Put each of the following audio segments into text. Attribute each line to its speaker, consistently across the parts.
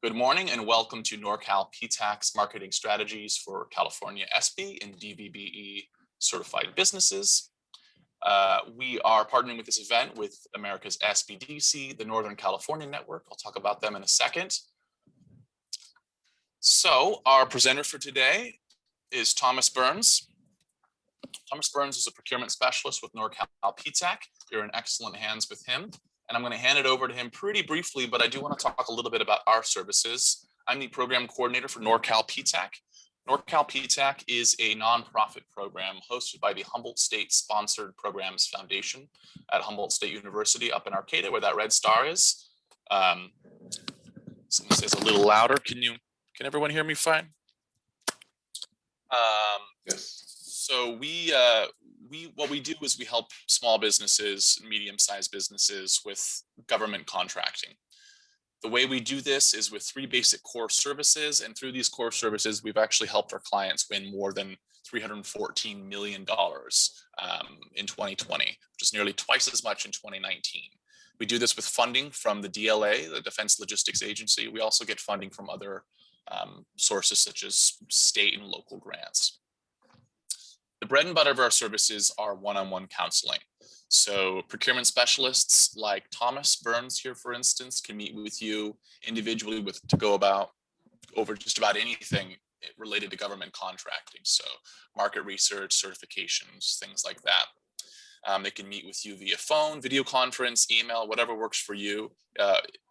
Speaker 1: Good morning and welcome to Norcal Ptac Marketing Strategies for California SB and DVBE certified businesses. We are partnering with this event with America's SBDC, the Northern California Network. I'll talk about them in a second. So our presenter for today is Thomas Burns. Thomas Burns is a procurement specialist with Norcal Ptac. You're in excellent hands with him. And I'm going to hand it over to him pretty briefly, but I do want to talk a little bit about our services. I'm the program coordinator for Norcal Ptac. Norcal Ptac is a nonprofit program hosted by the Humboldt State Sponsored Programs Foundation at Humboldt State University up in Arcata, where that red star is. Someone says a little louder. Can everyone hear me fine?
Speaker 2: Yes.
Speaker 1: So what we do is we help small businesses, medium-sized businesses with government contracting. The way we do this is with 3 basic core services, and through these core services, we've actually helped our clients win more than $314 million in 2020, which is nearly twice as much in 2019. We do this with funding from the DLA, the Defense Logistics Agency. We also get funding from other sources such as state and local grants. The bread and butter of our services are one-on-one counseling. So procurement specialists like Thomas Burns here, for instance, can meet with you individually to go over just about anything related to government contracting. So market research, certifications, things like that. They can meet with you via phone, video conference, email, whatever works for you.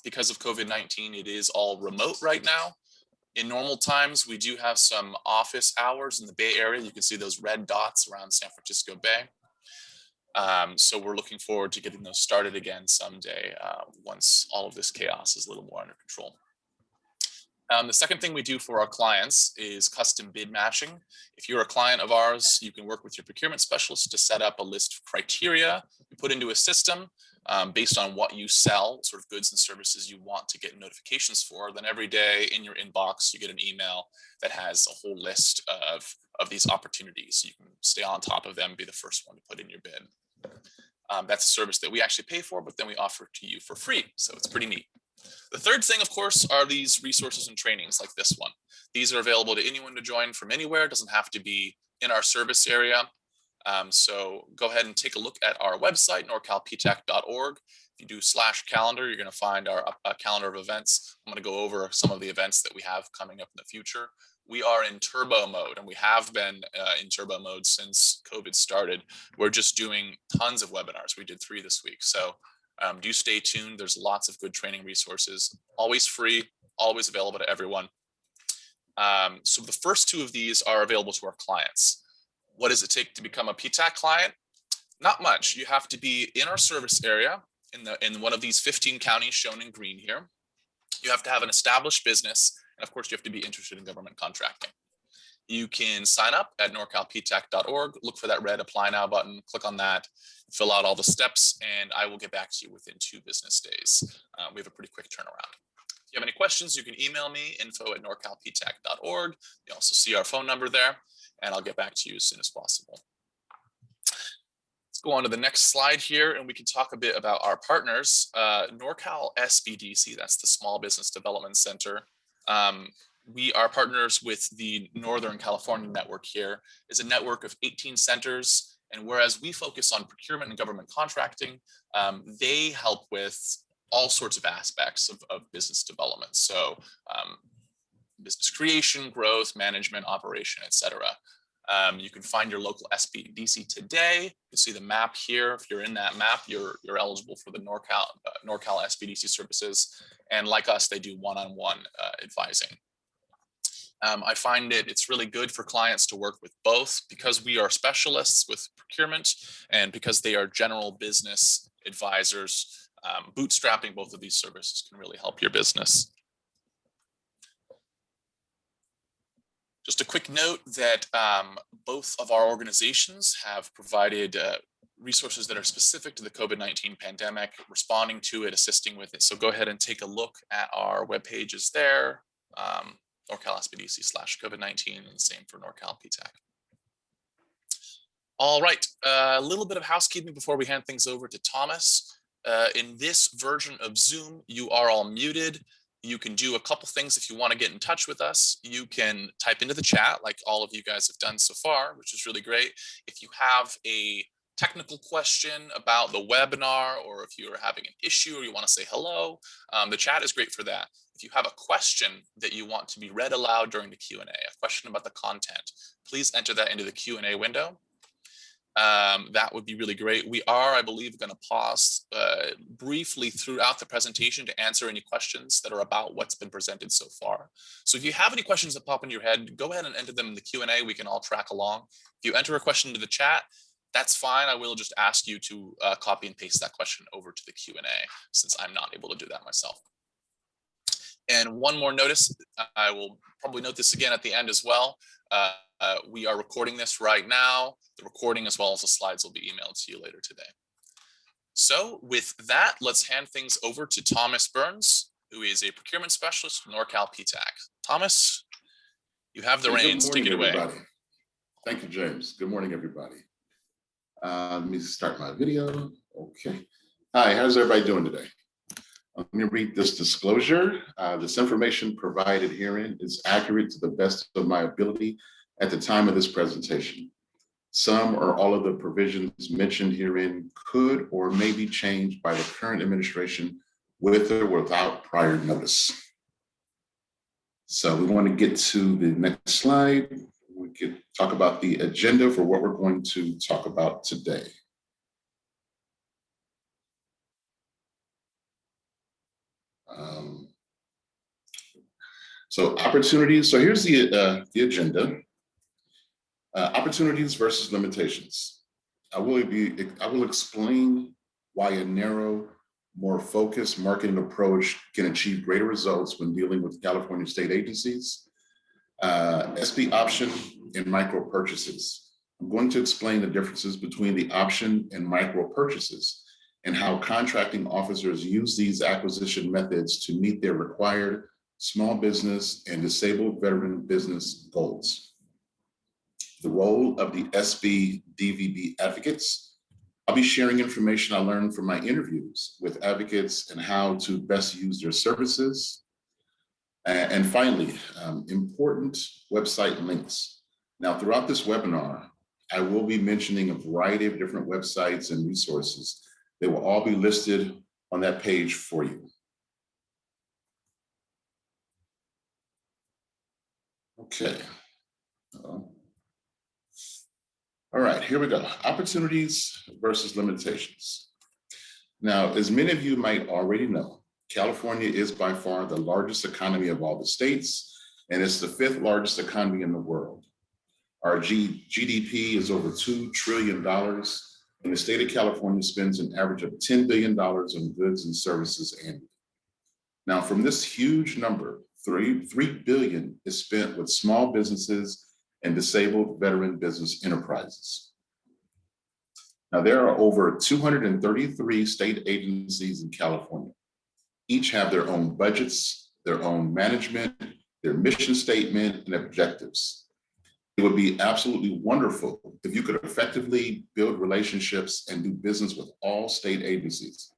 Speaker 1: Because of COVID-19, it is all remote right now. In normal times, we do have some office hours in the Bay Area. You can see those red dots around San Francisco Bay. So we're looking forward to getting those started again someday once all of this chaos is a little more under control. The second thing we do for our clients is custom bid matching. If you're a client of ours, you can work with your procurement specialist to set up a list of criteria you put into a system based on what you sell, sort of goods and services you want to get notifications for. Then every day in your inbox, you get an email that has a whole list of these opportunities. You can stay on top of them, be the first one to put in your bid. That's a service that we actually pay for, but then we offer to you for free. So it's pretty neat. The third thing, of course, are these resources and trainings like this one. These are available to anyone to join from anywhere. It doesn't have to be in our service area. So go ahead and take a look at our website, norcalptac.org. If you do /calendar, you're going to find our calendar of events. I'm going to go over some of the events that we have coming up in the future. We are in turbo mode, and we have been in turbo mode since COVID started. We're just doing tons of webinars. We did 3 this week. So do stay tuned. There's lots of good training resources, always free, always available to everyone. So the first 2 of these are available to our clients. What does it take to become a Ptac client? Not much. You have to be in our service area in one of these 15 counties shown in green here. You have to have an established business, and of course, you have to be interested in government contracting. You can sign up at norcalptac.org, look for that red apply now button, click on that, fill out all the steps, and I will get back to you within 2 business days. We have a pretty quick turnaround. If you have any questions, you can email me, info@norcalptac.org. You also see our phone number there, and I'll get back to you as soon as possible. Let's go on to the next slide here, and we can talk a bit about our partners. Norcal SBDC, that's the Small Business Development Center. We are partners with the Northern California Network here. It's a network of 18 centers, and whereas we focus on procurement and government contracting, they help with all sorts of aspects of business development. So business creation, growth, management, operation, etc. You can find your local SBDC today. You can see the map here. If you're in that map, you're eligible for the Norcal SBDC services. And like us, they do one-on-one advising. I find it's really good for clients to work with both because we are specialists with procurement and because they are general business advisors. Bootstrapping both of these services can really help your business. Just a quick note that both of our organizations have provided resources that are specific to the COVID-19 pandemic, responding to it, assisting with it. So go ahead and take a look at our web pages there. Norcal SBDC/COVID-19, and the same for Norcal Ptac. All right, a little bit of housekeeping before we hand things over to Thomas. In this version of Zoom, you are all muted. You can do a couple things if you want to get in touch with us. You can type into the chat like all of you guys have done so far, which is really great. If you have a technical question about the webinar, or if you're having an issue or you want to say hello, the chat is great for that. If you have a question that you want to be read aloud during the Q&A, a question about the content, please enter that into the Q&A window. That would be really great. We are, I believe, going to pause briefly throughout the presentation to answer any questions that are about what's been presented so far. So if you have any questions that pop in your head, go ahead and enter them in the Q&A. We can all track along. If you enter a question into the chat, that's fine. I will just ask you to copy and paste that question over to the Q&A, since I'm not able to do that myself. And one more notice, I will probably note this again at the end as well. We are recording this right now. The recording as well as the slides will be emailed to you later today. So with that, let's hand things over to Thomas Burns, who is a procurement specialist with Norcal Ptac. Thomas, you have the reins. Take it away.
Speaker 2: Everybody. Thank you, James. Good morning, everybody. Let me start my video. Okay. Hi, how's everybody doing today? Let me read this disclosure. This information provided herein is accurate to the best of my ability at the time of this presentation. Some or all of the provisions mentioned herein could or may be changed by the current administration with or without prior notice. So we want to get to the next slide. We could talk about the agenda for what we're going to talk about today. So opportunities. So here's the agenda. Opportunities versus limitations. I will explain why a narrow, more focused marketing approach can achieve greater results when dealing with California state agencies. SB option and micro purchases. I'm going to explain the differences between the option and micro purchases and how contracting officers use these acquisition methods to meet their required small business and disabled veteran business goals. The role of the SB DVBE advocates. I'll be sharing information I learned from my interviews with advocates and how to best use their services. And finally, important website links. Now, throughout this webinar, I will be mentioning a variety of different websites and resources. They will all be listed on that page for you. Okay. All right, here we go. Opportunities versus limitations. Now, as many of you might already know, California is by far the largest economy of all the states, and it's the 5th largest economy in the world. Our GDP is over $2 trillion, and the state of California spends an average of $10 billion on goods and services annually. Now, from this huge number, $3 billion is spent with small businesses and disabled veteran business enterprises. Now, there are over 233 state agencies in California. Each have their own budgets, their own management, their mission statement, and objectives. It would be absolutely wonderful if you could effectively build relationships and do business with all state agencies.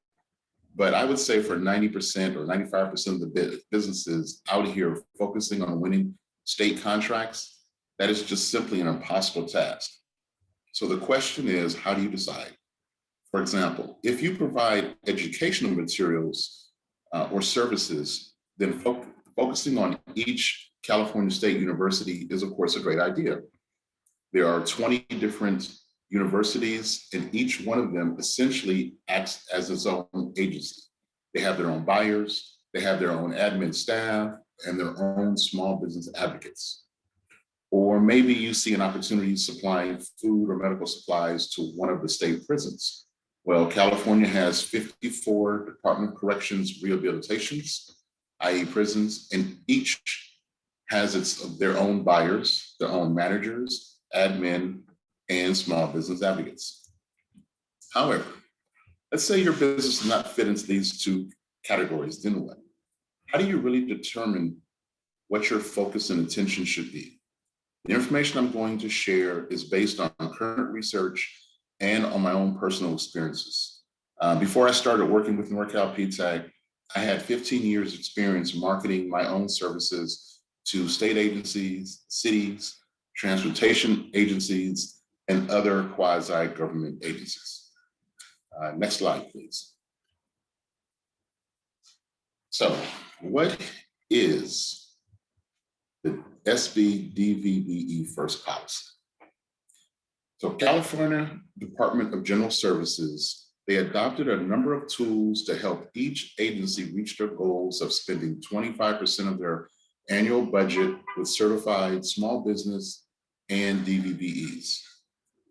Speaker 2: But I would say for 90% or 95% of the businesses out here focusing on winning state contracts, that is just simply an impossible task. So the question is, how do you decide? For example, if you provide educational materials or services, then focusing on each California State University is, of course, a great idea. There are 20 different universities, and each one of them essentially acts as its own agency. They have their own buyers, they have their own admin staff, and their own small business advocates. Or maybe you see an opportunity supplying food or medical supplies to one of the state prisons. Well, California has 54 Department of Corrections rehabilitations, i.e. prisons, and each has their own buyers, their own managers, admin, and small business advocates. However, let's say your business does not fit into these two categories, then what? How do you really determine what your focus and attention should be? The information I'm going to share is based on current research and on my own personal experiences. Before I started working with Norcal Ptac, I had 15 years experience marketing my own services to state agencies, cities, transportation agencies, and other quasi-government agencies. Next slide, please. So what is the SB DVBE first policy? So California Department of General Services, they adopted a number of tools to help each agency reach their goals of spending 25% of their annual budget with certified small business and DVBEs.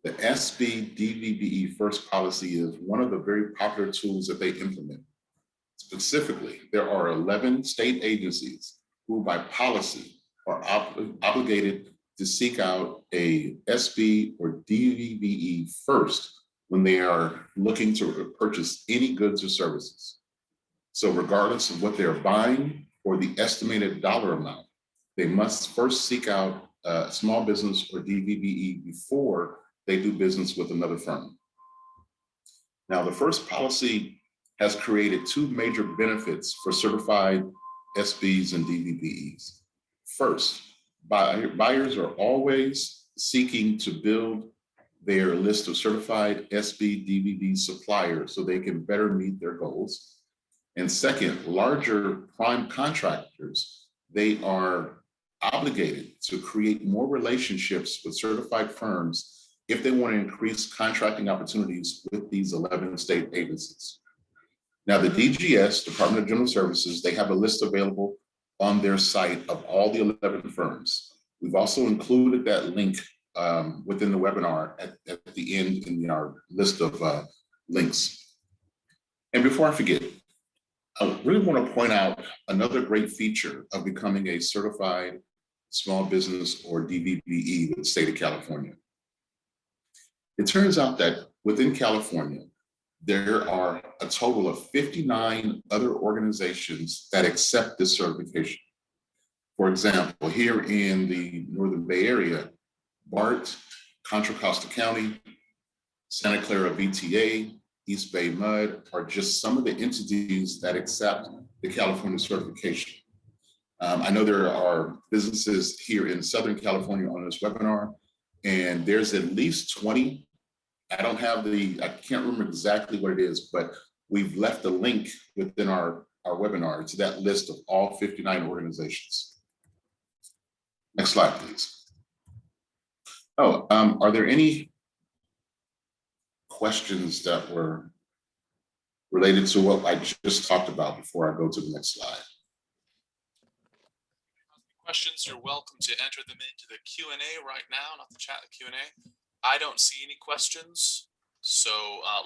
Speaker 2: The SB DVBE first policy is one of the very popular tools that they implement. Specifically, there are 11 state agencies who by policy are obligated to seek out a SB or DVBE first when they are looking to purchase any goods or services. So regardless of what they're buying or the estimated dollar amount, they must first seek out a small business or DVBE before they do business with another firm. Now, the first policy has created two major benefits for certified SBs and DVBEs. First, buyers are always seeking to build their list of certified SB, DVB suppliers so they can better meet their goals. And second, larger prime contractors, they are obligated to create more relationships with certified firms if they want to increase contracting opportunities with these 11 state agencies. Now, the DGS, Department of General Services, they have a list available on their site of all the 11 firms. We've also included that link within the webinar at the end in our list of links. And before I forget, I really want to point out another great feature of becoming a certified small business or DVBE with the state of California. It turns out that within California, there are a total of 59 other organizations that accept this certification. For example, here in the Northern Bay Area, BART, Contra Costa County, Santa Clara VTA, East Bay MUD are just some of the entities that accept the California certification. I know there are businesses here in Southern California on this webinar, and there's at least 20. I can't remember exactly what it is, but we've left a link within our webinar to that list of all 59 organizations. Next slide, please. Are there any questions that were related to what I just talked about before I go to the next slide?
Speaker 1: Questions, you're welcome to enter them into the Q&A right now, not the chat, the Q&A. I don't see any questions, so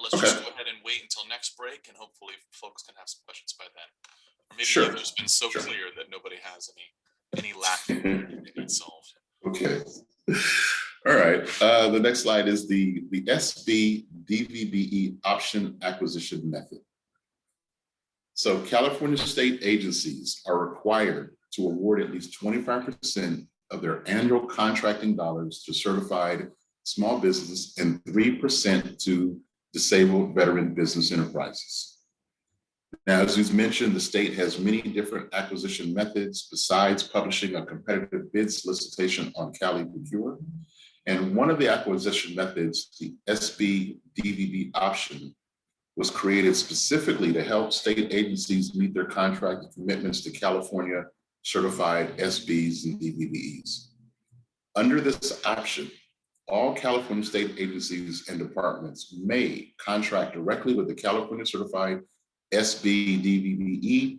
Speaker 1: let's just go ahead and wait until next break, and hopefully folks can have some questions by then. Or maybe it's been so clear that nobody has any lack of anything solved.
Speaker 2: Okay. All right. The next slide is the SB DVBE option acquisition method. So California state agencies are required to award at least 25% of their annual contracting dollars to certified small business and 3% to disabled veteran business enterprises. Now, as you've mentioned, the state has many different acquisition methods besides publishing a competitive bid solicitation on Cali Procure. And one of the acquisition methods, the SB DVB option, was created specifically to help state agencies meet their contract commitments to California certified SBs and DVBEs. Under this option, all California state agencies and departments may contract directly with the California certified SB DVBE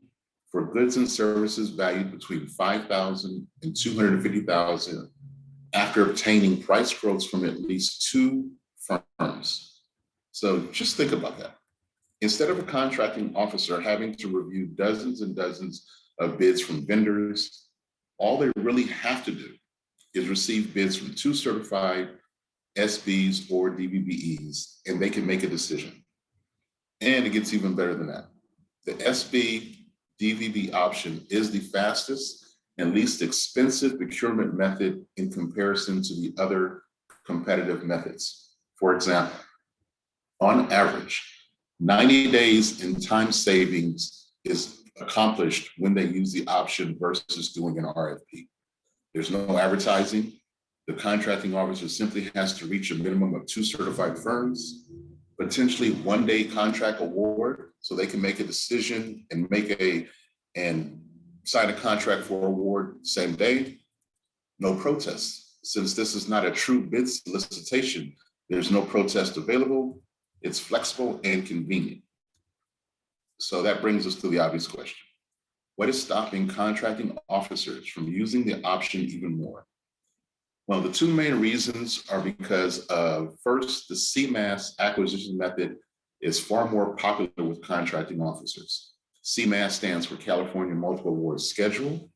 Speaker 2: for goods and services valued between $5,000 and $250,000 after obtaining price quotes from at least 2 firms. So just think about that. Instead of a contracting officer having to review dozens and dozens of bids from vendors, all they really have to do is receive bids from 2 certified SBs or DVBEs, and they can make a decision. And it gets even better than that. The SB DVB option is the fastest and least expensive procurement method in comparison to the other competitive methods. For example, on average, 90 days in time savings is accomplished when they use the option versus doing an RFP. There's no advertising. The contracting officer simply has to reach a minimum of 2 certified firms, potentially 1-day contract award, so they can make a decision and sign a contract for award same day. No protests. Since this is not a true bid solicitation, there's no protest available. It's flexible and convenient. So that brings us to the obvious question. What is stopping contracting officers from using the option even more? Well, the 2 main reasons are because first, the CMAS acquisition method is far more popular with contracting officers. CMAS stands for California Multiple Award Schedule.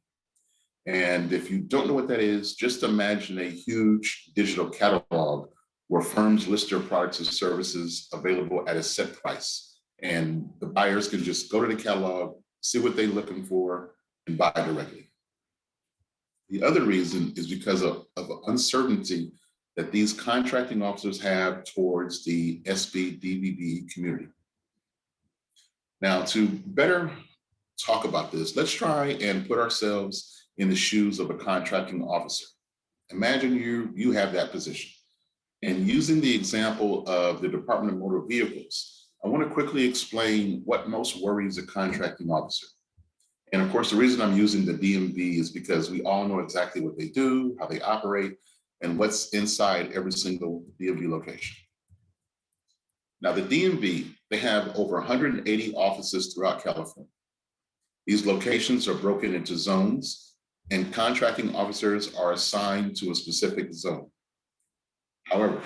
Speaker 2: And if you don't know what that is, just imagine a huge digital catalog where firms list their products and services available at a set price. And the buyers can just go to the catalog, see what they're looking for, and buy directly. The other reason is because of uncertainty that these contracting officers have towards the SB DVBE community. Now, to better talk about this, let's try and put ourselves in the shoes of a contracting officer. Imagine you have that position. And using the example of the Department of Motor Vehicles, I want to quickly explain what most worries a contracting officer. And of course, the reason I'm using the DMV is because we all know exactly what they do, how they operate, and what's inside every single DMV location. Now, the DMV, they have over 180 offices throughout California. These locations are broken into zones, and contracting officers are assigned to a specific zone. However,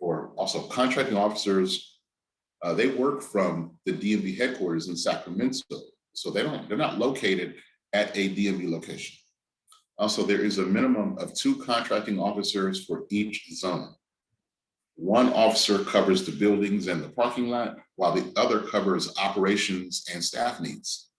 Speaker 2: or also contracting officers, they work from the DMV headquarters in Sacramento. So they're not located at a DMV location. Also, there is a minimum of 2 contracting officers for each zone. 1 officer covers the buildings and the parking lot, while the other covers operations and staff needs.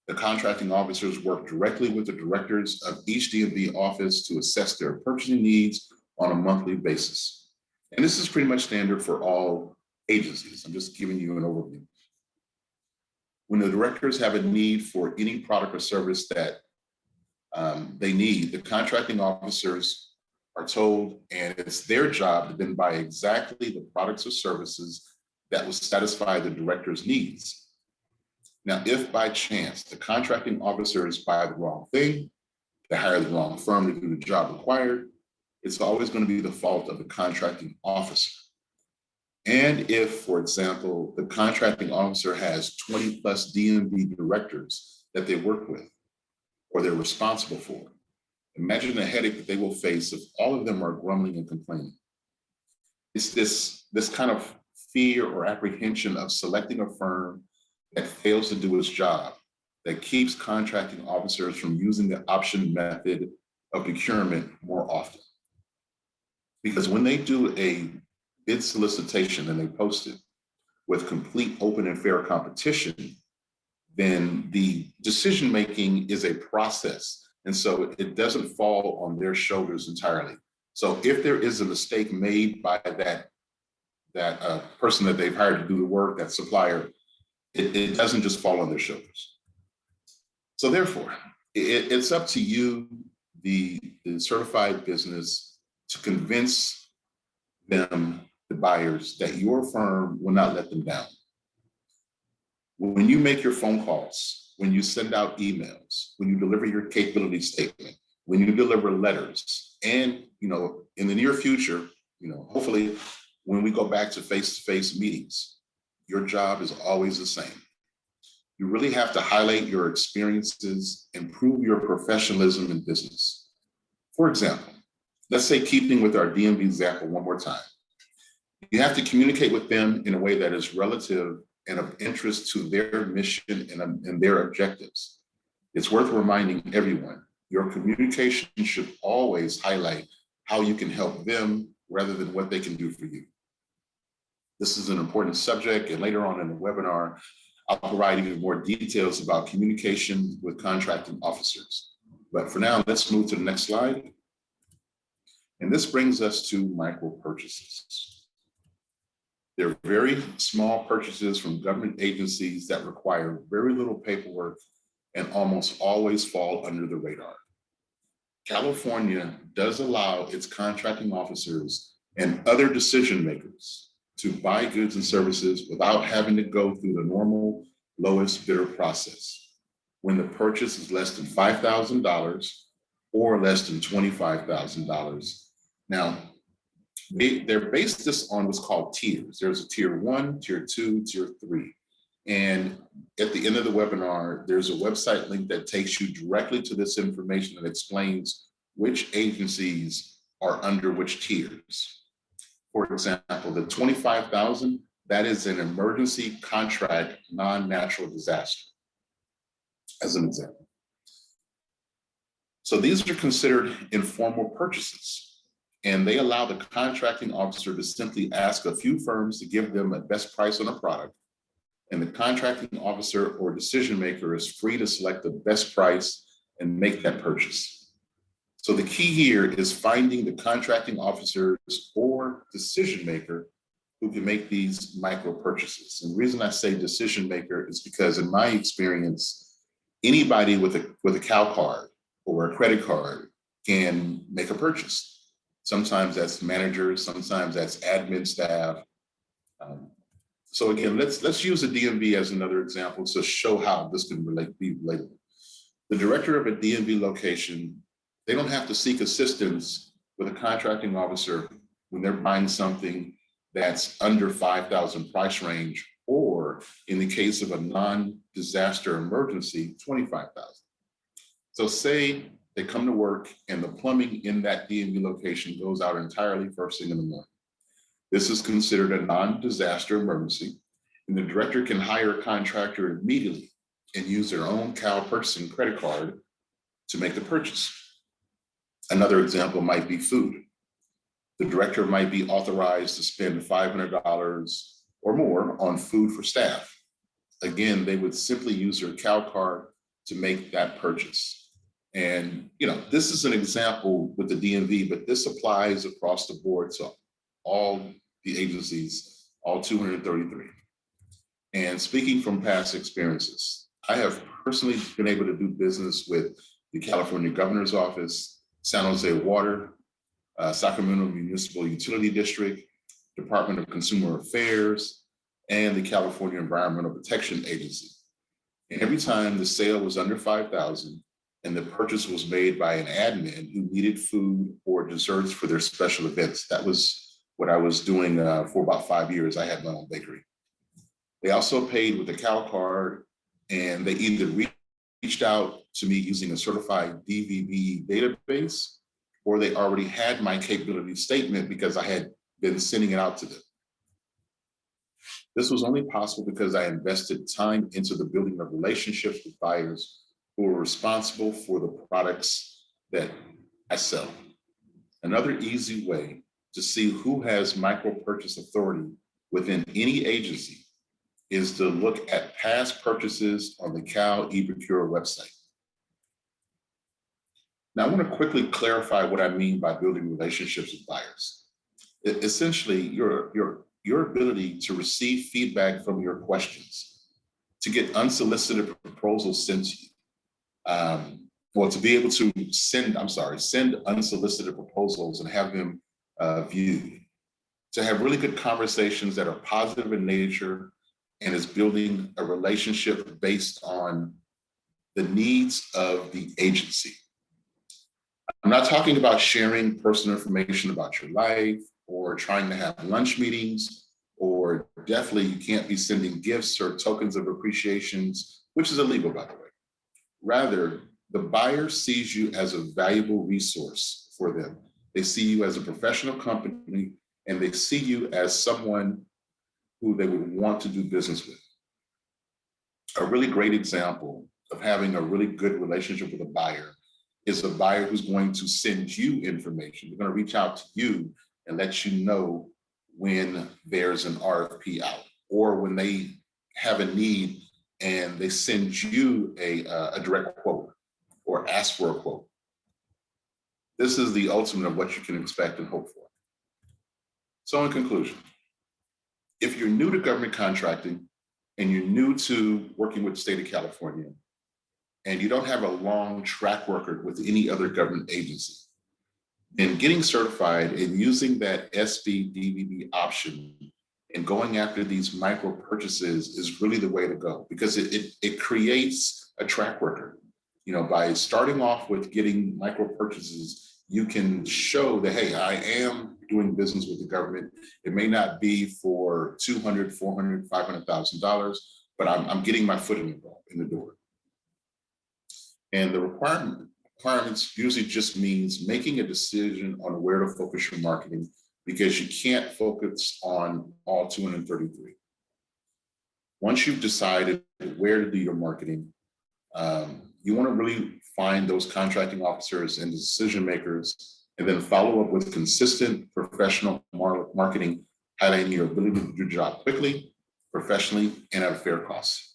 Speaker 2: The contracting officers work directly with the directors of each DMV office to assess their purchasing needs on a monthly basis. And this is pretty much standard for all agencies. I'm just giving you an overview. When the directors have a need for any product or service that they need, the contracting officers are told, and it's their job to then buy exactly the products or services that will satisfy the director's needs. Now, if by chance the contracting officers buy the wrong thing, they hire the wrong firm to do the job required, it's always going to be the fault of the contracting officer. And if, for example, the contracting officer has 20 plus DMV directors that they work with or they're responsible for, imagine the headache that they will face if all of them are grumbling and complaining. It's this kind of fear or apprehension of selecting a firm that fails to do its job that keeps contracting officers from using the option method of procurement more often. Because when they do a bid solicitation and they post it with complete, open, and fair competition, then the decision-making is a process. And so it doesn't fall on their shoulders entirely. So if there is a mistake made by that person that they've hired to do the work, that supplier, it doesn't just fall on their shoulders. So therefore, it's up to you, the certified business, to convince them, the buyers, that your firm will not let them down. When you make your phone calls, when you send out emails, when you deliver your capability statement, when you deliver letters, and in the near future, hopefully when we go back to face-to-face meetings, your job is always the same. You really have to highlight your experiences and prove your professionalism in business. For example, let's say, keeping with our DMV example one more time, you have to communicate with them in a way that is relative and of interest to their mission and their objectives. It's worth reminding everyone, your communication should always highlight how you can help them rather than what they can do for you. This is an important subject, and later on in the webinar, I'll provide even more details about communication with contracting officers. But for now, let's move to the next slide. And this brings us to micro purchases. They're very small purchases from government agencies that require very little paperwork and almost always fall under the radar. California does allow its contracting officers and other decision makers to buy goods and services without having to go through the normal lowest bidder process when the purchase is less than $5,000 or less than $25,000. Now, they're based this on what's called tiers. There's a tier 1, tier 2, tier 3. And at the end of the webinar, there's a website link that takes you directly to this information that explains which agencies are under which tiers. For example, the $25,000, that is an emergency contract, non-natural disaster, as an example. So these are considered informal purchases, and they allow the contracting officer to simply ask a few firms to give them a best price on a product, and the contracting officer or decision maker is free to select the best price and make that purchase. So the key here is finding the contracting officers or decision maker who can make these micro purchases. And the reason I say decision maker is because in my experience, anybody with a CAL card or a credit card can make a purchase. Sometimes that's managers, sometimes that's admin staff. So again, let's use a DMV as another example to show how this can be relatable. The director of a DMV location, they don't have to seek assistance with a contracting officer when they're buying something that's under $5,000 price range, or in the case of a non-disaster emergency, $25,000. So say they come to work and the plumbing in that DMV location goes out entirely first thing in the morning. This is considered a non-disaster emergency, and the director can hire a contractor immediately and use their own CAL purchasing credit card to make the purchase. Another example might be food. The director might be authorized to spend $500 or more on food for staff. Again, they would simply use their CAL card to make that purchase. And this is an example with the DMV, but this applies across the board to all the agencies, all 233. And speaking from past experiences, I have personally been able to do business with the California Governor's Office, San Jose Water, Sacramento Municipal Utility District, Department of Consumer Affairs, and the California Environmental Protection Agency. And every time the sale was under $5,000 and the purchase was made by an admin who needed food or desserts for their special events, that was what I was doing for about 5 years. I had my own bakery. They also paid with a CAL card, and they either reached out to me using a certified DVBE database, or they already had my capability statement because I had been sending it out to them. This was only possible because I invested time into the building of relationships with buyers who were responsible for the products that I sell. Another easy way to see who has micro purchase authority within any agency is to look at past purchases on the Cal eProcure website. Now, I want to quickly clarify what I mean by building relationships with buyers. Essentially, your ability to receive feedback from your questions, to get unsolicited proposals sent to you, or to be able to send unsolicited proposals and have them viewed, to have really good conversations that are positive in nature and is building a relationship based on the needs of the agency. I'm not talking about sharing personal information about your life or trying to have lunch meetings, or definitely you can't be sending gifts or tokens of appreciations, which is illegal, by the way. Rather, the buyer sees you as a valuable resource for them. They see you as a professional company, and they see you as someone who they would want to do business with. A really great example of having a really good relationship with a buyer is a buyer who's going to send you information. They're going to reach out to you and let you know when there's an RFP out, or when they have a need and they send you a direct quote or ask for a quote. This is the ultimate of what you can expect and hope for. So in conclusion, if you're new to government contracting and you're new to working with the state of California, and you don't have a long track record with any other government agency, then getting certified and using that SB DVB option and going after these micro purchases is really the way to go, because it creates a track record. You know, by starting off with getting micro purchases, you can show that, hey, I am doing business with the government. It may not be for $200,000, $400,000, $500,000, but I'm getting my foot in the door. And the requirements usually just means making a decision on where to focus your marketing, because you can't focus on all 233. Once you've decided where to do your marketing, you want to really find those contracting officers and decision makers, and then follow up with consistent professional marketing, highlighting your ability to do your job quickly, professionally, and at a fair cost.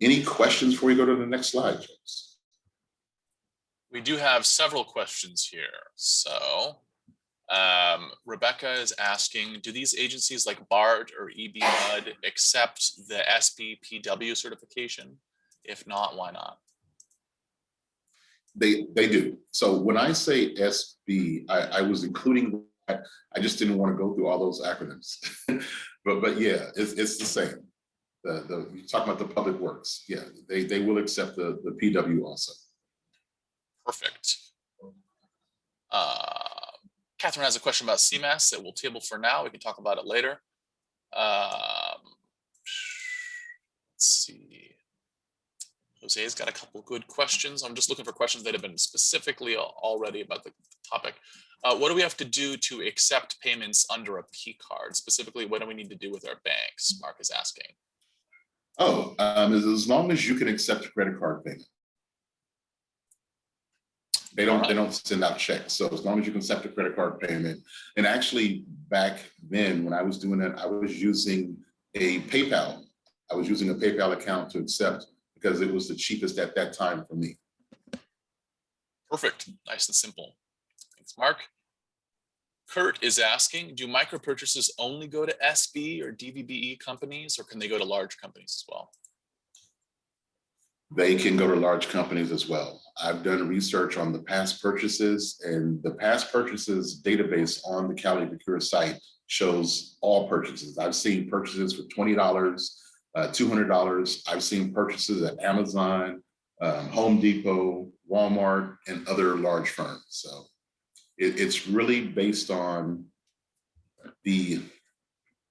Speaker 2: Any questions before we go to the next slide, James?
Speaker 1: We do have several questions here. So Rebecca is asking, do these agencies like BART or EBMUD accept the SBPW certification? If not, why not?
Speaker 2: They do. So when I say SB, I was including that. I just didn't want to go through all those acronyms. but yeah, it's the same. You're talking about the public works. Yeah, they will accept the PW also.
Speaker 1: Perfect. Catherine has a question about CMAS that we'll table for now. We can talk about it later. Let's see. Jose's got a couple good questions. I'm just looking for questions that have been specifically already about the topic. What do we have to do to accept payments under a P card? Specifically, what do we need to do with our banks? Mark is asking.
Speaker 2: Oh, as long as you can accept a credit card payment. They don't send out checks. So as long as you can accept a credit card payment. And actually back then when I was doing that, I was using a PayPal. I was using a PayPal account to accept, because it was the cheapest at that time for me.
Speaker 1: Perfect. Nice and simple. Thanks, Mark. Kurt is asking, do micro purchases only go to SB or DVBE companies, or can they go to large companies as well?
Speaker 2: They can go to large companies as well. I've done research on the past purchases, and the past purchases database on the Cali Procure site shows all purchases. I've seen purchases for $20, $200. I've seen purchases at Amazon, Home Depot, Walmart, and other large firms. So it's really based on the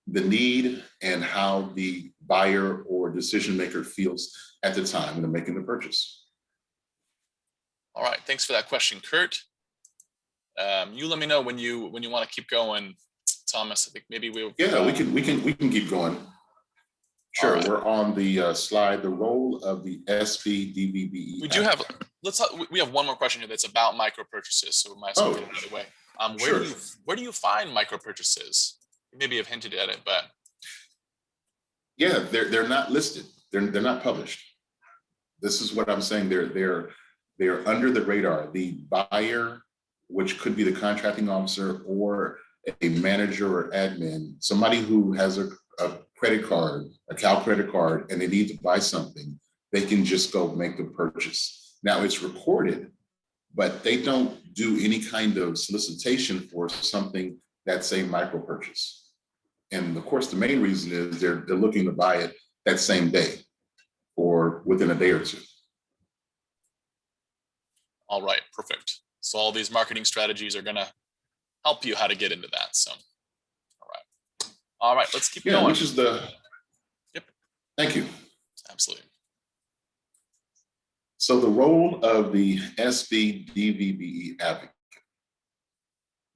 Speaker 2: need and how the buyer or decision maker feels at the time when they're making the purchase.
Speaker 1: All right, thanks for that question, Kurt. You let me know when you want to keep going, Thomas. I think maybe we can keep going. Sure, right. We're on the slide, the role of the SB DVBE. We do have. We have one more question here that's about micro purchases, so we might as well get it out of the way. Where do you find micro purchases? You maybe have hinted at it, but
Speaker 2: yeah, they're not listed. They're not published. This is what I'm saying. They're under the radar. The buyer, which could be the contracting officer or a manager or admin, somebody who has a credit card, a Cal credit card, and they need to buy something, they can just go make the purchase. Now it's recorded, but they don't do any kind of solicitation for something that's a micro purchase. And of course, the main reason is they're looking to buy it that same day or within a day or two.
Speaker 1: All right, perfect. So all these marketing strategies are going to help you how to get into that. So, all right, let's keep going.
Speaker 2: Which is the.
Speaker 1: Yep.
Speaker 2: Thank you.
Speaker 1: Absolutely.
Speaker 2: So the role of the SB DVBE advocate.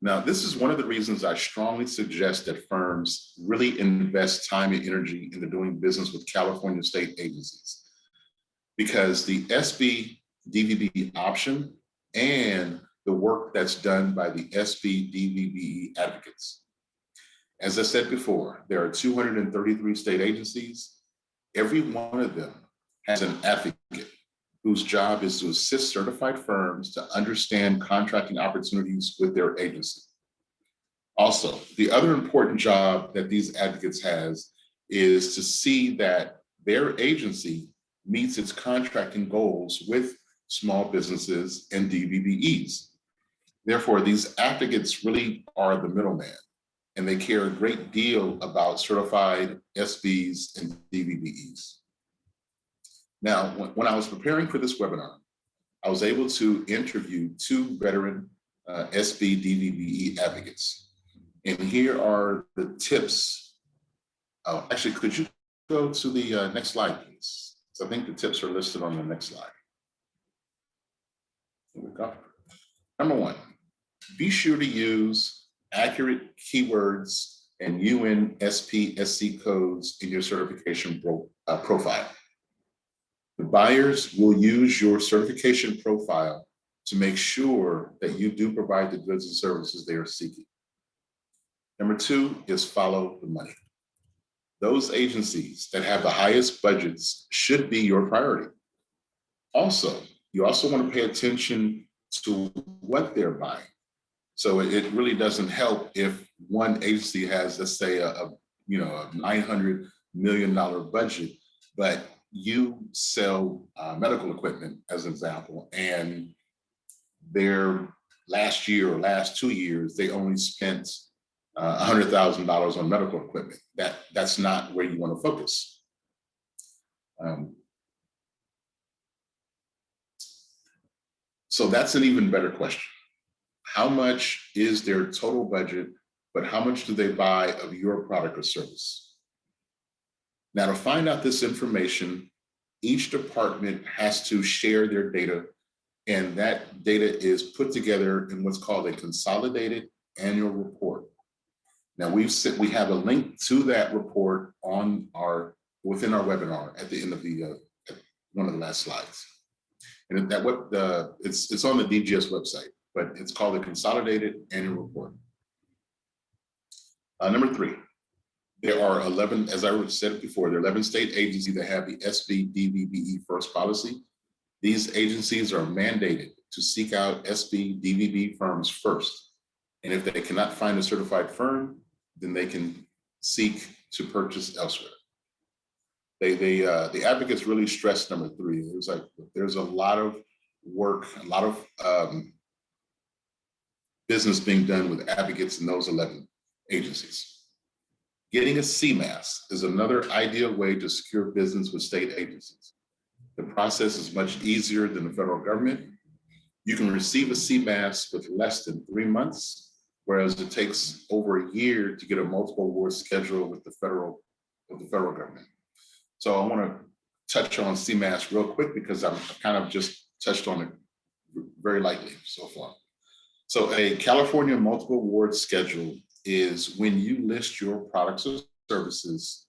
Speaker 2: Now, this is one of the reasons I strongly suggest that firms really invest time and energy into doing business with California state agencies, because the SB DVBE option and the work that's done by the SB DVBE advocates. As I said before, there are 233 state agencies. Every one of them has an advocate whose job is to assist certified firms to understand contracting opportunities with their agency. Also, the other important job that these advocates has is to see that their agency meets its contracting goals with small businesses and DVBEs. Therefore, these advocates really are the middleman, and they care a great deal about certified SBs and DVBEs. Now, when I was preparing for this webinar, I was able to interview 2 veteran SB DVBE advocates. And here are the tips. Oh, actually, could you go to the next slide, please? So I think the tips are listed on the next slide. Here we go. Number 1, be sure to use accurate keywords and UNSPSC codes in your certification profile. The buyers will use your certification profile to make sure that you do provide the goods and services they are seeking. Number 2 is follow the money. Those agencies that have the highest budgets should be your priority. Also, you also want to pay attention to what they're buying. So it really doesn't help if one agency has, let's say, a $900 million budget, but you sell medical equipment, as an example, and their last year or last 2 years, they only spent $100,000 on medical equipment. That's not where you want to focus. So that's an even better question. How much is their total budget, but how much do they buy of your product or service? Now, to find out this information, each department has to share their data, and that data is put together in what's called a consolidated annual report. Now, we have a link to that report within our webinar at the end of one of the last slides. And it's on the DGS website, but it's called the Consolidated Annual Report. Number 3, there are 11, as I said before, there are 11 state agencies that have the SB DVBE first policy. These agencies are mandated to seek out SB DVB firms first. And if they cannot find a certified firm, then they can seek to purchase elsewhere. The advocates really stressed number 3. It was like, there's a lot of work, a lot of business being done with advocates in those 11 agencies. Getting a CMAS is another ideal way to secure business with state agencies. The process is much easier than the federal government. You can receive a CMAS with less than 3 months, whereas it takes over a year to get a multiple award schedule with the federal government. So I want to touch on CMAS real quick because I've kind of just touched on it very lightly so far. So a California multiple award schedule is when you list your products or services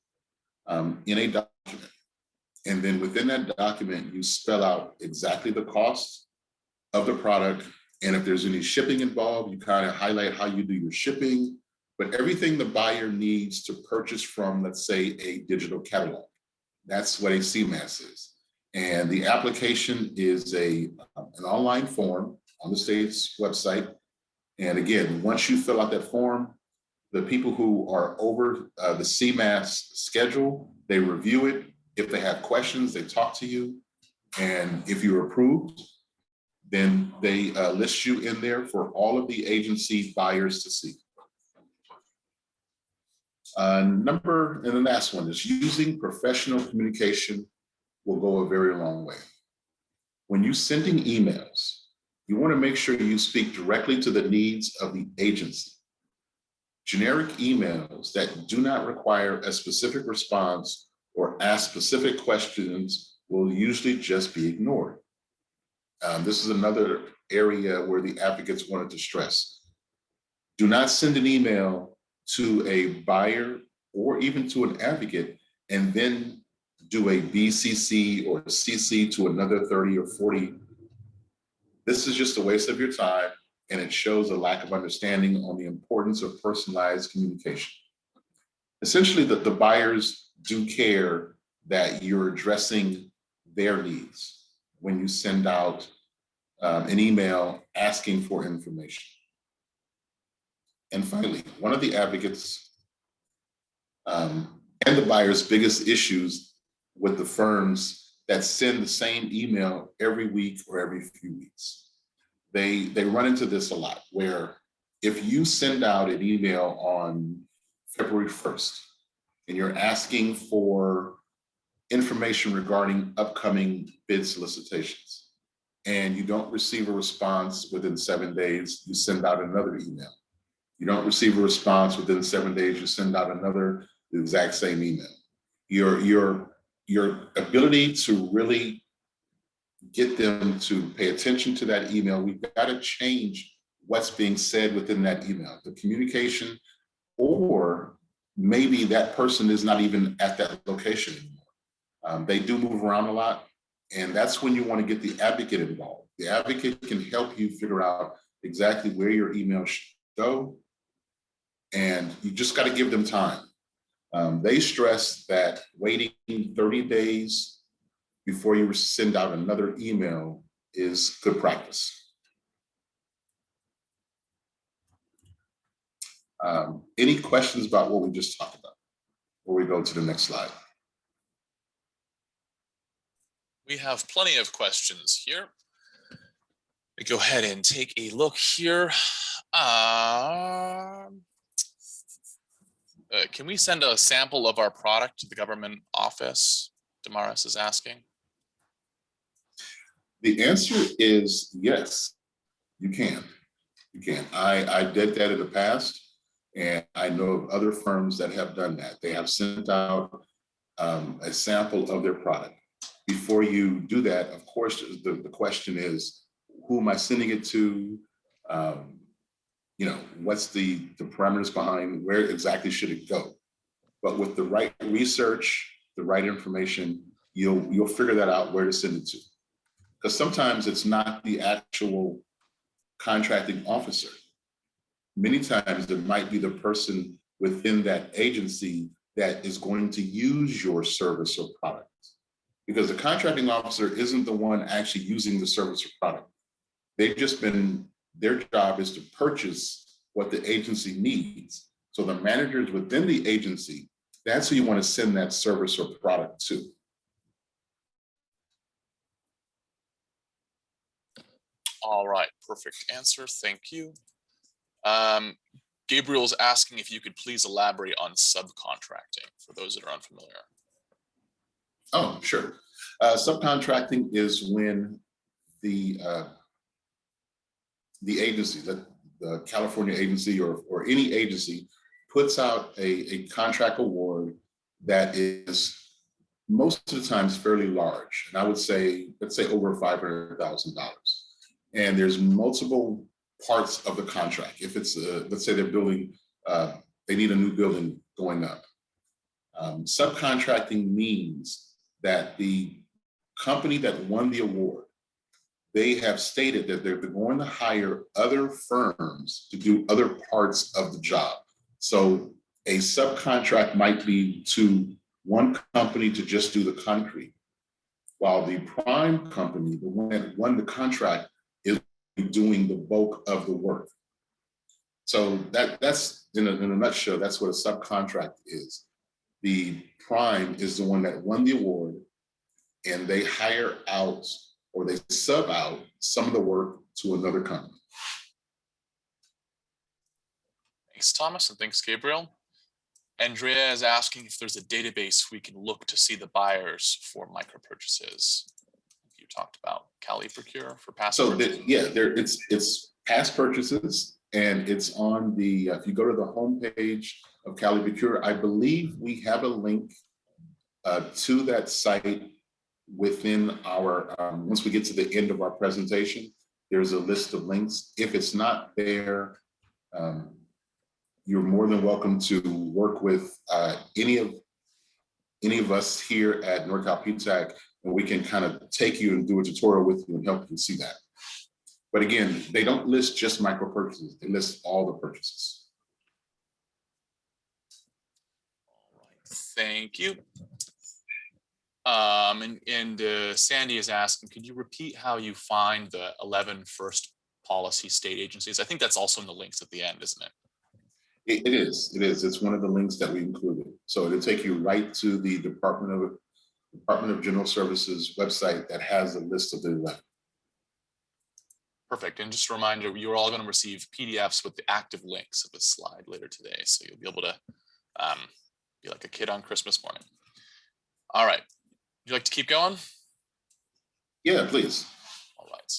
Speaker 2: in a document. And then within that document, you spell out exactly the cost of the product. And if there's any shipping involved, you kind of highlight how you do your shipping, but everything the buyer needs to purchase from, let's say, a digital catalog. That's what a CMAS is. And the application is an online form on the state's website. And again, once you fill out that form, the people who are over the CMAS schedule, they review it. If they have questions, they talk to you. And if you're approved, then they list you in there for all of the agency buyers to see. And the last one is using professional communication will go a very long way. When you're sending emails, you want to make sure you speak directly to the needs of the agency. Generic emails that do not require a specific response or ask specific questions will usually just be ignored. This is another area where the advocates wanted to stress. Do not send an email to a buyer or even to an advocate and then do a BCC or CC to another 30 or 40. This is just a waste of your time, and it shows a lack of understanding on the importance of personalized communication. Essentially, the buyers do care that you're addressing their needs when you send out an email asking for information. And finally, one of the advocates and the buyer's biggest issues with the firms that send the same email every week or every few weeks. They run into this a lot, where if you send out an email on February 1st and you're asking for information regarding upcoming bid solicitations and you don't receive a response within 7 days, you send out another email. You don't receive a response within 7 days, you send out another, the exact same email. Your ability to really get them to pay attention to that email, we've got to change what's being said within that email, the communication, or maybe that person is not even at that location anymore. They do move around a lot, and that's when you want to get the advocate involved. The advocate can help you figure out exactly where your email should go, and you just got to give them time. They stress that waiting 30 days before you send out another email is good practice. Any questions about what we just talked about before we go to the next slide?
Speaker 1: We have plenty of questions here. We go ahead and take a look here. Can we send a sample of our product to the government office? Damaris is asking.
Speaker 2: The answer is yes, you can. You can. I did that in the past, and I know of other firms that have done that. They have sent out a sample of their product. Before you do that, of course, the question is, who am I sending it to? What's the parameters behind where exactly should it go? But with the right research, the right information, you'll figure that out where to send it to. Because sometimes it's not the actual contracting officer. Many times it might be the person within that agency that is going to use your service or product. Because the contracting officer isn't the one actually using the service or product. Their job is to purchase what the agency needs. So the managers within the agency, that's who you want to send that service or product to.
Speaker 1: All right, perfect answer, thank you. Gabriel's asking if you could please elaborate on subcontracting for those that are unfamiliar.
Speaker 2: Oh, sure. Subcontracting is when the agency, the California agency or any agency puts out a contract award that is most of the times fairly large. And I would say, let's say over $500,000. And there's multiple parts of the contract. If it's, let's say they're building, they need a new building going up. Subcontracting means that the company that won the award, they have stated that they're going to hire other firms to do other parts of the job. So a subcontract might be to one company to just do the concrete, while the prime company, the one that won the contract, is doing the bulk of the work. So that's in a nutshell, that's what a subcontract is. The prime is the one that won the award, and they hire out or they sub out some of the work to another company.
Speaker 1: Thanks, Thomas, and thanks, Gabriel. Andrea is asking if there's a database we can look to see the buyers for micro purchases. You talked about Cali Procure for past purchases.
Speaker 2: It's past purchases, and it's on the, if you go to the homepage of Cali Procure, I believe we have a link to that site within our, once we get to the end of our presentation, there's a list of links. If it's not there, you're more than welcome to work with any of us here at Norcal Ptac, and we can kind of take you and do a tutorial with you and help you see that. But again, they don't list just micro purchases, they list all the purchases.
Speaker 1: All right, thank you. Sandy is asking, could you repeat how you find the 11 first policy state agencies? I think that's also in the links at the end, isn't it?
Speaker 2: It is. It's one of the links that we included. So it'll take you right to the Department of General Services website that has a list of the 11.
Speaker 1: Perfect. And just a reminder, you're all going to receive PDFs with the active links of this slide later today. So you'll be able to be like a kid on Christmas morning. All right. Would you like to keep going?
Speaker 2: Yeah, please.
Speaker 1: All right.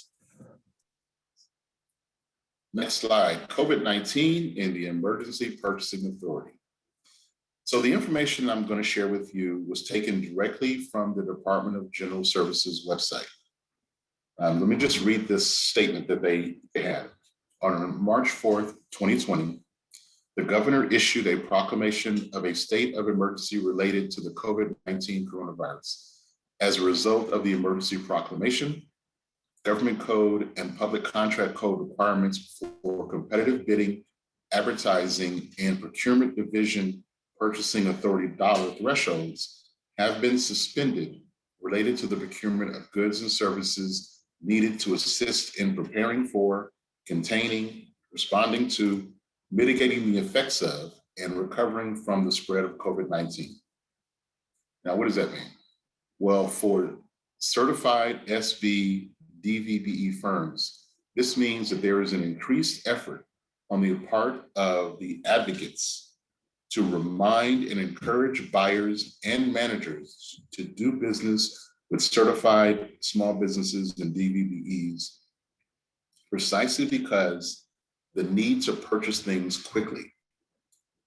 Speaker 2: Next slide, COVID-19 and the Emergency Purchasing Authority. So the information I'm going to share with you was taken directly from the Department of General Services website. Let me just read this statement that they had. On March 4th, 2020, the governor issued a proclamation of a state of emergency related to the COVID-19 coronavirus. As a result of the emergency proclamation, government code and public contract code requirements for competitive bidding, advertising, and procurement division purchasing authority dollar thresholds have been suspended related to the procurement of goods and services needed to assist in preparing for, containing, responding to, mitigating the effects of, and recovering from the spread of COVID-19. Now, what does that mean? Well, for certified SB DVBE firms, this means that there is an increased effort on the part of the advocates to remind and encourage buyers and managers to do business with certified small businesses and DVBEs, precisely because the need to purchase things quickly.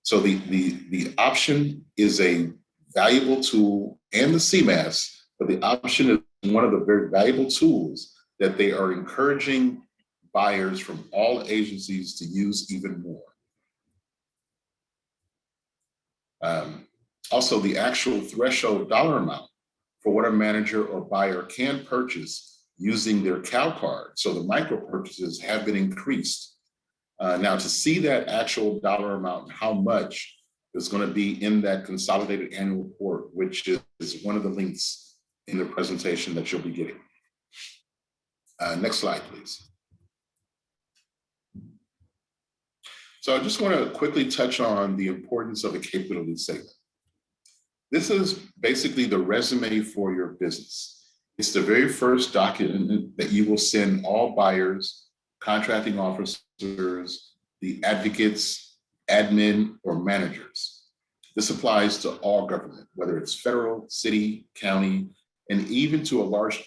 Speaker 2: So the option is a valuable tool, and the CMAS, but the option is one of the very valuable tools that they are encouraging buyers from all agencies to use even more. Also, the actual threshold dollar amount for what a manager or buyer can purchase using their CAL card. So the micro purchases have been increased. Now, to see that actual dollar amount and how much is going to be in that consolidated annual report, which is one of the links in the presentation that you'll be getting. Next slide, please. So I just want to quickly touch on the importance of a capability statement. This is basically the resume for your business. It's the very first document that you will send all buyers, contracting officers, the advocates, admin, or managers. This applies to all government, whether it's federal, city, county, and even to a large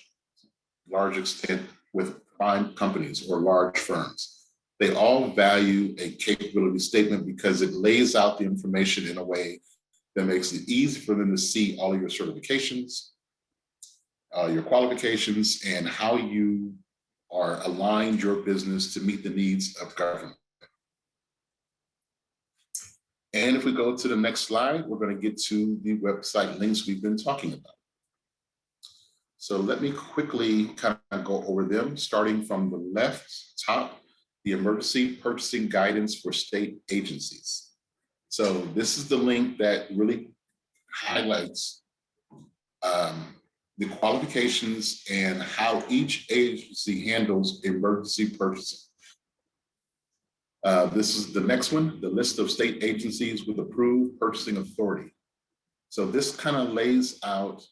Speaker 2: extent with prime companies or large firms. They all value a capability statement because it lays out the information in a way that makes it easy for them to see all of your certifications, your qualifications, and how you are aligned your business to meet the needs of government. And if we go to the next slide, we're going to get to the website links we've been talking about. So let me quickly kind of go over them, starting from the left top, the Emergency Purchasing Guidance for State Agencies. So this is the link that really highlights the qualifications and how each agency handles emergency purchasing. This is the next one, the list of state agencies with approved purchasing authority. So this kind of lays out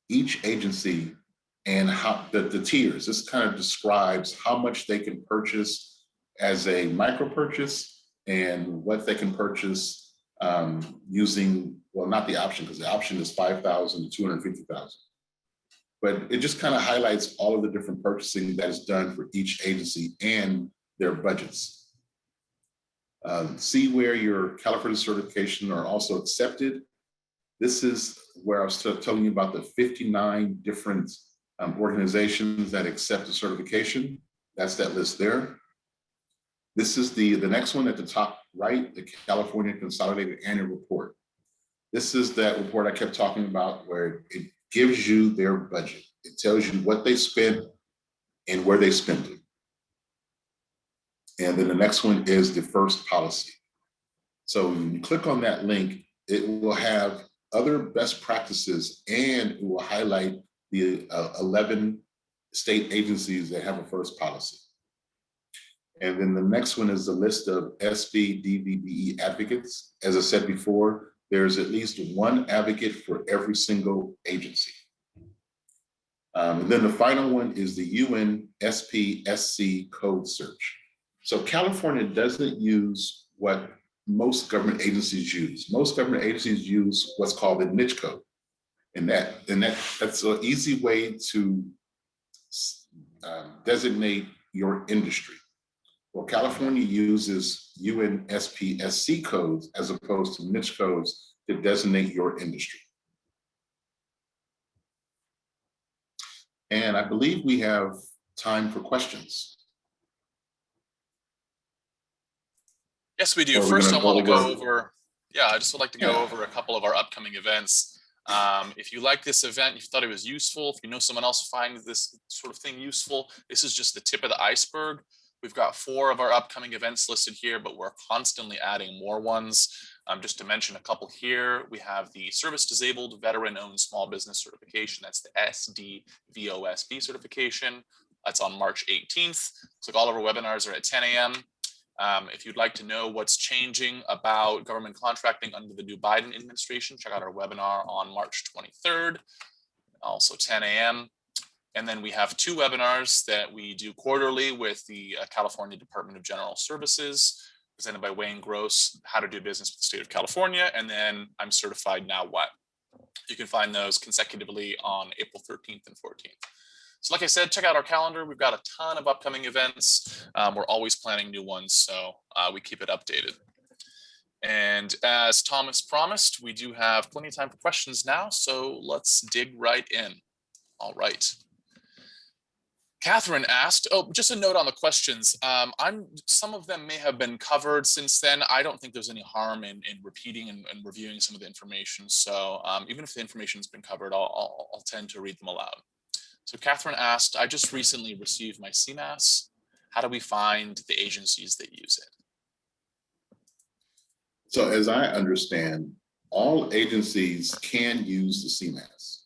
Speaker 2: each agency and how the tiers. This kind of describes how much they can purchase as a micro purchase and what they can purchase using, well, not the option, because the option is $5,000 to $250,000. But it just kind of highlights all of the different purchasing that is done for each agency and their budgets. See where your California certification are also accepted. This is where I was telling you about the 59 different organizations that accept the certification. That's that list there. This is the next one at the top right, the California Consolidated Annual Report. This is that report I kept talking about where it gives you their budget. It tells you what they spent and where they spent it. And then the next one is the first policy. So when you click on that link, it will have other best practices and it will highlight the 11 state agencies that have a first policy. And then the next one is the list of SB DVBE advocates. As I said before, there's at least one advocate for every single agency. And then the final one is the UN SPSC code search. So California doesn't use what most government agencies use. Most government agencies use what's called the niche code. And that's an easy way to designate your industry. Well, California uses UN SPSC codes as opposed to niche codes to designate your industry. And I believe we have time for questions.
Speaker 1: Yes, we do. First, I want to go over, I just would like to go over a couple of our upcoming events. If you like this event, if you thought it was useful, if you know someone else finds this sort of thing useful, this is just the tip of the iceberg. We've got 4 of our upcoming events listed here, but we're constantly adding more ones. Just to mention a couple here, we have the Service Disabled Veteran-Owned Small Business Certification. That's the SDVOSB certification. That's on March 18th. Looks like all of our webinars are at 10 a.m. If you'd like to know what's changing about government contracting under the new Biden administration, check out our webinar on March 23rd, also 10 a.m. And then we have 2 webinars that we do quarterly with the California Department of General Services, presented by Wayne Gross, How to Do Business with the State of California, and then I'm Certified Now What. You can find those consecutively on April 13th and 14th. So like I said, check out our calendar. We've got a ton of upcoming events. We're always planning new ones, so we keep it updated. And as Thomas promised, we do have plenty of time for questions now, so let's dig right in. All right. Catherine asked, just a note on the questions. Some of them may have been covered since then. I don't think there's any harm in repeating and reviewing some of the information. So even if the information's been covered, I'll tend to read them aloud. So Catherine asked, I just recently received my CMAS. How do we find the agencies that use it?
Speaker 2: So as I understand, all agencies can use the CMAS.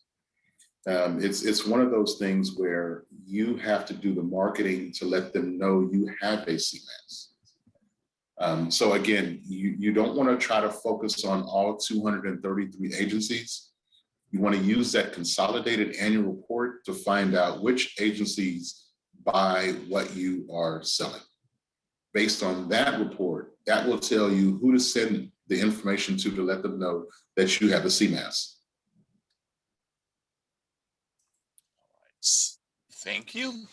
Speaker 2: It's one of those things where you have to do the marketing to let them know you have a CMAS. So again, you don't want to try to focus on all 233 agencies. You want to use that consolidated annual report to find out which agencies buy what you are selling. Based on that report, that will tell you who to send the information to let them know that you have a CMAS.
Speaker 1: Thank you.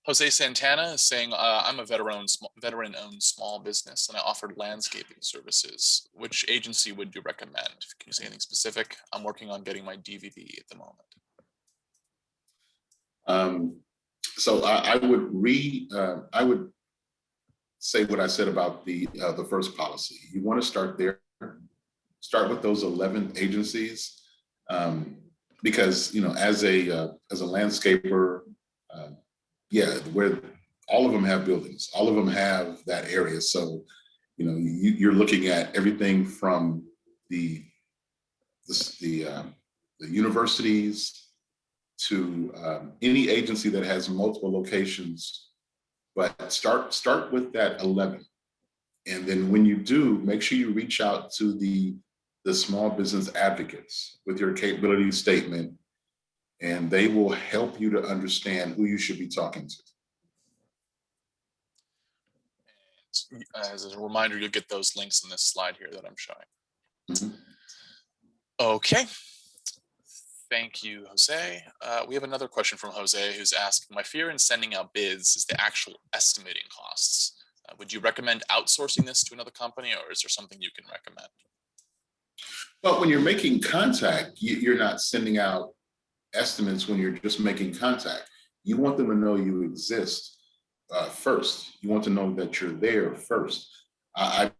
Speaker 1: Jose Santana is saying, I'm a veteran-owned small business and I offered landscaping services. Which agency would you recommend? Can you say anything specific? I'm working on getting my DVBE at the moment.
Speaker 2: So I would say what I said about the first policy. You want to start there. Start with those 11 agencies. Because as a landscaper, where all of them have buildings, all of them have that area. So you're looking at everything from the universities to any agency that has multiple locations. But start with that 11, and then when you do, make sure you reach out to the small business advocates with your capability statement, and they will help you to understand who you should be talking to.
Speaker 1: And as a reminder, you'll get those links in this slide here that I'm showing. Mm-hmm. Okay. Thank you, Jose. We have another question from Jose who's asking, my fear in sending out bids is the actual estimating costs. Would you recommend outsourcing this to another company, or is there something you can recommend?
Speaker 2: Well, when you're making contact, you're not sending out estimates when you're just making contact. You want them to know you exist first. You want to know that you're there first. I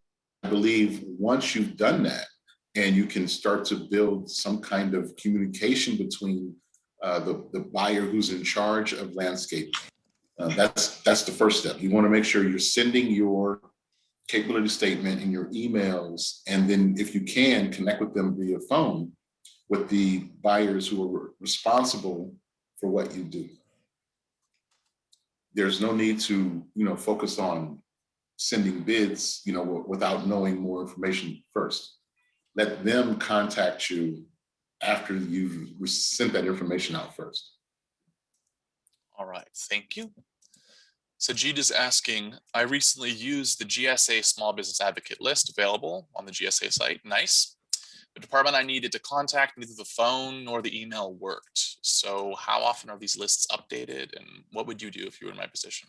Speaker 2: believe once you've done that and you can start to build some kind of communication between the buyer who's in charge of landscaping, that's the first step. You want to make sure you're sending your capability statement in your emails, and then if you can, connect with them via phone with the buyers who are responsible for what you do. there's no need to, focus on sending bids, without knowing more information first. Let them contact you after you've sent that information out first.
Speaker 1: All right, thank you. Sajid is asking, I recently used the GSA Small Business Advocate list available on the GSA site. Nice. The department I needed to contact, neither the phone nor the email worked. So how often are these lists updated, and what would you do if you were in my position?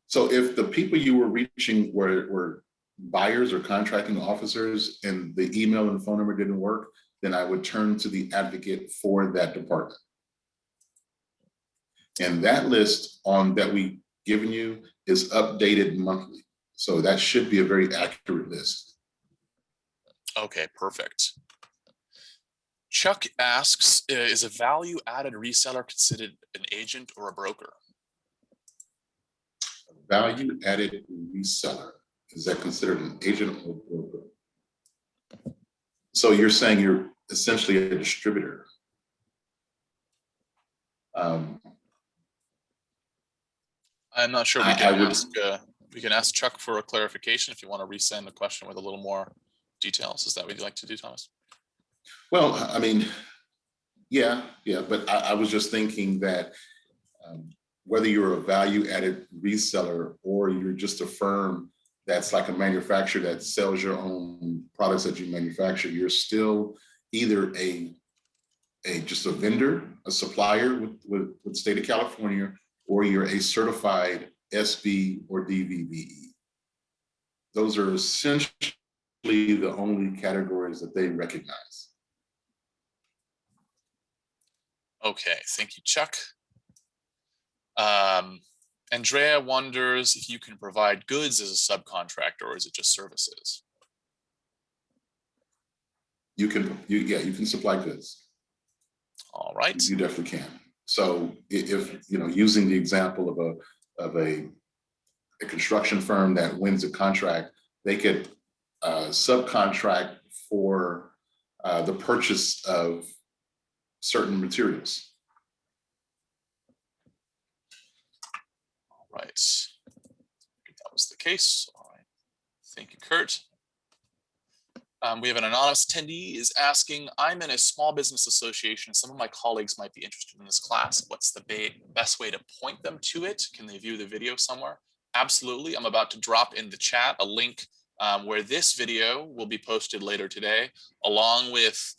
Speaker 2: So if the people you were reaching were buyers or contracting officers and the email and phone number didn't work, then I would turn to the advocate for that department. And that list that we given you is updated monthly. So that should be a very accurate list.
Speaker 1: Okay, perfect. Chuck asks, is a value-added reseller considered an agent or a broker?
Speaker 2: Value-added reseller, is that considered an agent or broker? So you're saying you're essentially a distributor.
Speaker 1: I'm not sure. We can ask Chuck for a clarification if you want to resend the question with a little more details. Is that what you'd like to do, Thomas?
Speaker 2: Well, I mean, yeah, but I was just thinking that whether you're a value-added reseller or you're just a firm that's like a manufacturer that sells your own products that you manufacture, you're still either just a vendor, a supplier with the state of California, or you're a certified SB or DVBE. Those are essentially the only categories that they recognize.
Speaker 1: Okay, thank you, Chuck. Andrea wonders if you can provide goods as a subcontractor, or is it just services?
Speaker 2: You can supply goods.
Speaker 1: All right.
Speaker 2: You definitely can. So if using the example of a construction firm that wins a contract, they could subcontract for the purchase of certain materials.
Speaker 1: All right. That was the case. All right. Thank you, Kurt. We have an anonymous attendee is asking, I'm in a small business association. Some of my colleagues might be interested in this class. What's the best way to point them to it? Can they view the video somewhere? Absolutely. I'm about to drop in the chat a link where this video will be posted later today, along with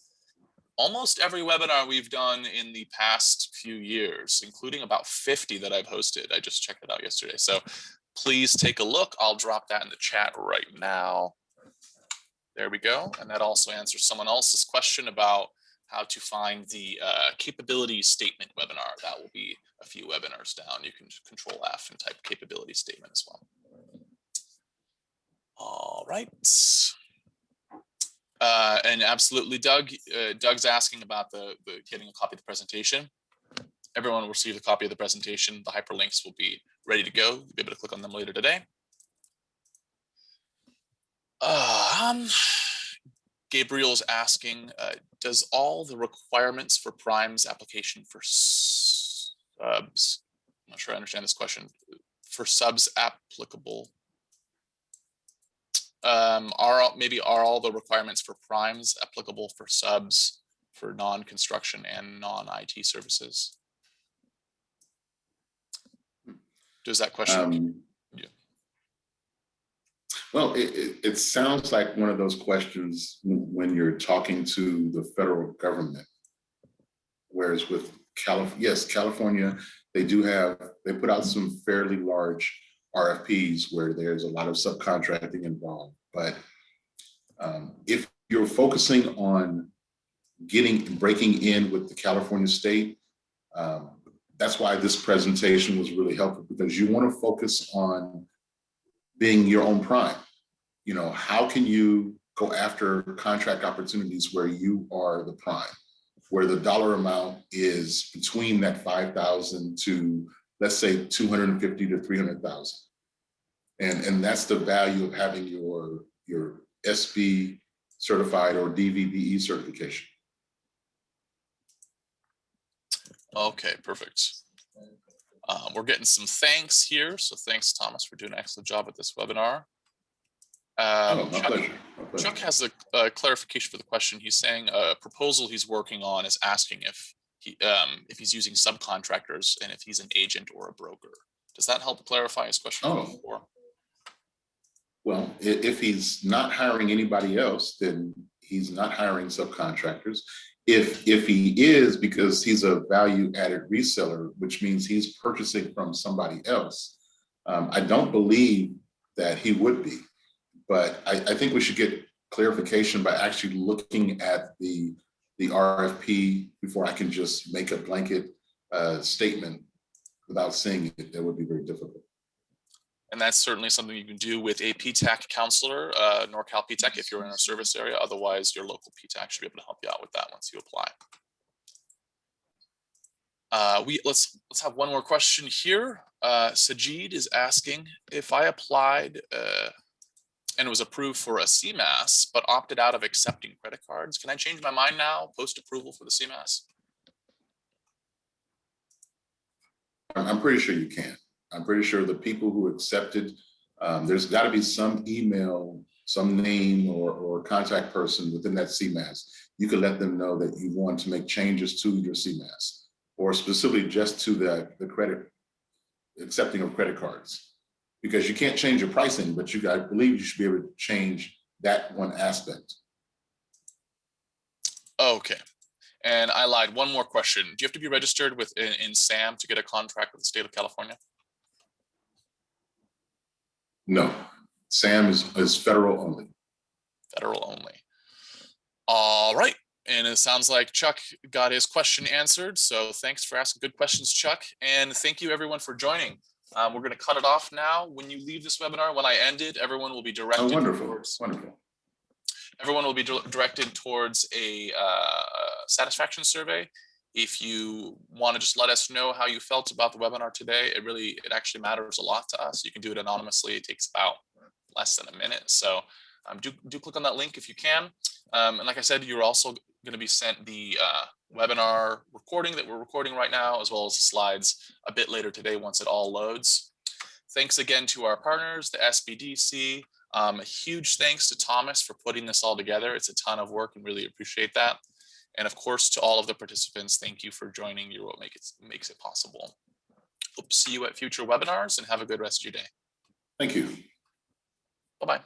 Speaker 1: almost every webinar we've done in the past few years, including about 50 that I've hosted. I just checked it out yesterday. So please take a look. I'll drop that in the chat right now. There we go. And that also answers someone else's question about how to find the capability statement webinar. That will be a few webinars down. You can Control F and type capability statement as well. All right. And absolutely, Doug. Doug's asking about the getting a copy of the presentation. Everyone will receive a copy of the presentation. The hyperlinks will be ready to go. You'll be able to click on them later today. Gabriel's asking, does all the requirements for Prime's application for subs, I'm not sure I understand this question, for subs applicable? Are all the requirements for Primes applicable for subs for non-construction and non-IT services? Does that question? Yeah.
Speaker 2: Well, it sounds like one of those questions when you're talking to the federal government, whereas with California, they put out some fairly large RFPs where there's a lot of subcontracting involved. But if you're focusing on breaking in with the California state, that's why this presentation was really helpful, because you want to focus on being your own prime. How can you go after contract opportunities where you are the prime, where the dollar amount is between that 5,000 to, let's say, 250 to 300,000. And that's the value of having your SB certified or DVBE certification.
Speaker 1: Okay, perfect. We're getting some thanks here. So thanks, Thomas, for doing an excellent job at this webinar.
Speaker 2: Oh, my pleasure. My pleasure.
Speaker 1: Chuck has a clarification for the question. He's saying a proposal he's working on is asking if he's using subcontractors and if he's an agent or a broker. Does that help clarify his question?
Speaker 2: Oh. Well, if he's not hiring anybody else, then he's not hiring subcontractors. If he is, because he's a value-added reseller, which means he's purchasing from somebody else, I don't believe that he would be. But I think we should get clarification by actually looking at the RFP before I can just make a blanket statement without seeing it. That would be very difficult.
Speaker 1: And that's certainly something you can do with a PTAC counselor, Norcal Ptac, if you're in our service area. Otherwise, your local Ptac should be able to help you out with that once you apply. Let's have one more question here. Sajid is asking, if I applied and was approved for a CMAS, but opted out of accepting credit cards, can I change my mind now post-approval for the CMAS?
Speaker 2: I'm pretty sure you can. I'm pretty sure the people who accepted, there's got to be some email, some name or contact person within that CMAS. You can let them know that you want to make changes to your CMAS, or specifically just to the credit, accepting of credit cards. Because you can't change your pricing, but I believe you should be able to change that one aspect.
Speaker 1: Okay. And I lied, one more question. Do you have to be registered in SAM to get a contract with the state of California?
Speaker 2: No, SAM is federal only.
Speaker 1: Federal only. All right. And it sounds like Chuck got his question answered. So thanks for asking good questions, Chuck. And thank you everyone for joining. We're going to cut it off now. When you leave this webinar, when I end it, everyone will be directed towards, everyone will be directed towards a satisfaction survey. If you want to just let us know how you felt about the webinar today, it actually matters a lot to us. You can do it anonymously. It takes about less than a minute. So do click on that link if you can. And like I said, you're also going to be sent the webinar recording that we're recording right now, as well as the slides a bit later today once it all loads. Thanks again to our partners, the SBDC. A huge thanks to Thomas for putting this all together. It's a ton of work and really appreciate that. And of course, to all of the participants, thank you for joining. You're what makes it possible. Hope to see you at future webinars and have a good rest of your day.
Speaker 2: Thank you.
Speaker 1: Bye-bye.